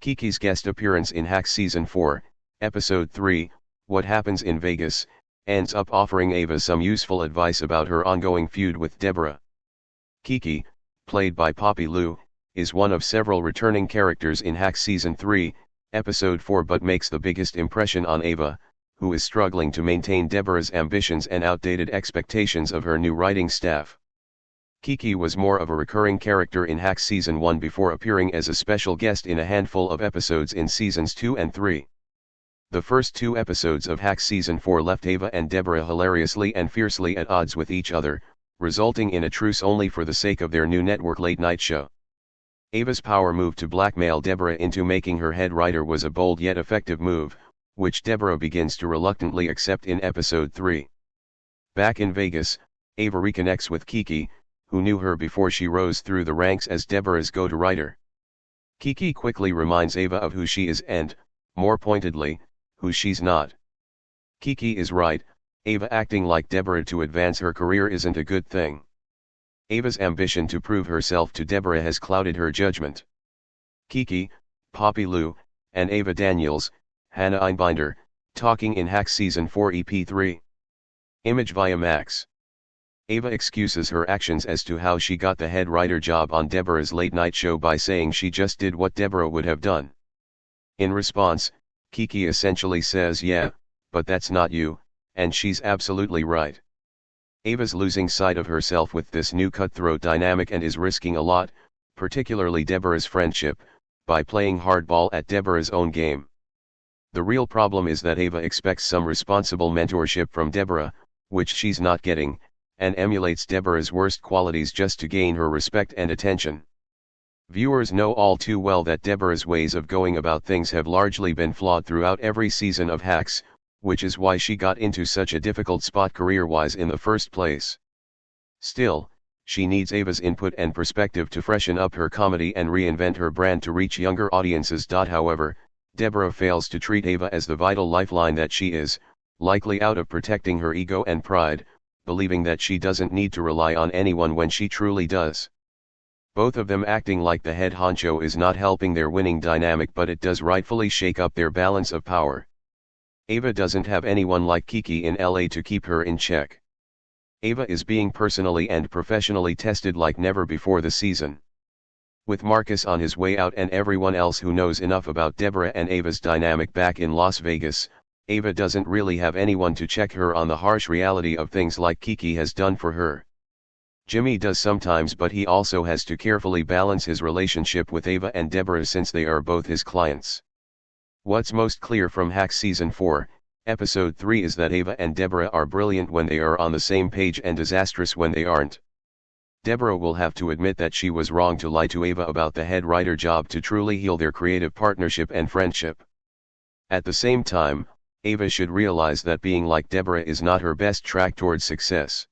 Kiki's guest appearance in Hacks Season 4, Episode 3, What Happens in Vegas, ends up offering Ava some useful advice about her ongoing feud with Deborah. Kiki, played by Poppy Lou, is one of several returning characters in Hacks Season 3, Episode 4 but makes the biggest impression on Ava, who is struggling to maintain Deborah's ambitions and outdated expectations of her new writing staff. Kiki was more of a recurring character in Hacks Season 1 before appearing as a special guest in a handful of episodes in Seasons 2 and 3. The first 2 episodes of Hacks Season 4 left Ava and Deborah hilariously and fiercely at odds with each other, resulting in a truce only for the sake of their new network late-night show. Ava's power move to blackmail Deborah into making her head writer was a bold yet effective move, which Deborah begins to reluctantly accept in Episode 3. Back in Vegas, Ava reconnects with Kiki, who knew her before she rose through the ranks as Deborah's go-to writer. Kiki quickly reminds Ava of who she is and, more pointedly, who she's not. Kiki is right, Ava acting like Deborah to advance her career isn't a good thing. Ava's ambition to prove herself to Deborah has clouded her judgment. Kiki, Poppy Lou, and Ava Daniels, Hannah Einbinder, talking in Hacks Season 4 EP3. Image via Max. Ava excuses her actions as to how she got the head writer job on Deborah's late-night show by saying she just did what Deborah would have done. In response, Kiki essentially says yeah, but that's not you, and she's absolutely right. Ava's losing sight of herself with this new cutthroat dynamic and is risking a lot, particularly Deborah's friendship, by playing hardball at Deborah's own game. The real problem is that Ava expects some responsible mentorship from Deborah, which she's not getting, and emulates Deborah's worst qualities just to gain her respect and attention. Viewers know all too well that Deborah's ways of going about things have largely been flawed throughout every season of Hacks, which is why she got into such a difficult spot career-wise in the first place. Still, she needs Ava's input and perspective to freshen up her comedy and reinvent her brand to reach younger audiences. However, Deborah fails to treat Ava as the vital lifeline that she is, likely out of protecting her ego and pride, believing that she doesn't need to rely on anyone when she truly does. Both of them acting like the head honcho is not helping their winning dynamic, but it does rightfully shake up their balance of power. Ava doesn't have anyone like Kiki in LA to keep her in check. Ava is being personally and professionally tested like never before the season. With Marcus on his way out and everyone else who knows enough about Deborah and Ava's dynamic back in Las Vegas, Ava doesn't really have anyone to check her on the harsh reality of things like Kiki has done for her. Jimmy does sometimes, but he also has to carefully balance his relationship with Ava and Deborah since they are both his clients. What's most clear from Hacks Season 4, Episode 3 is that Ava and Deborah are brilliant when they are on the same page and disastrous when they aren't. Deborah will have to admit that she was wrong to lie to Ava about the head writer job to truly heal their creative partnership and friendship. At the same time, Ava should realize that being like Deborah is not her best track towards success.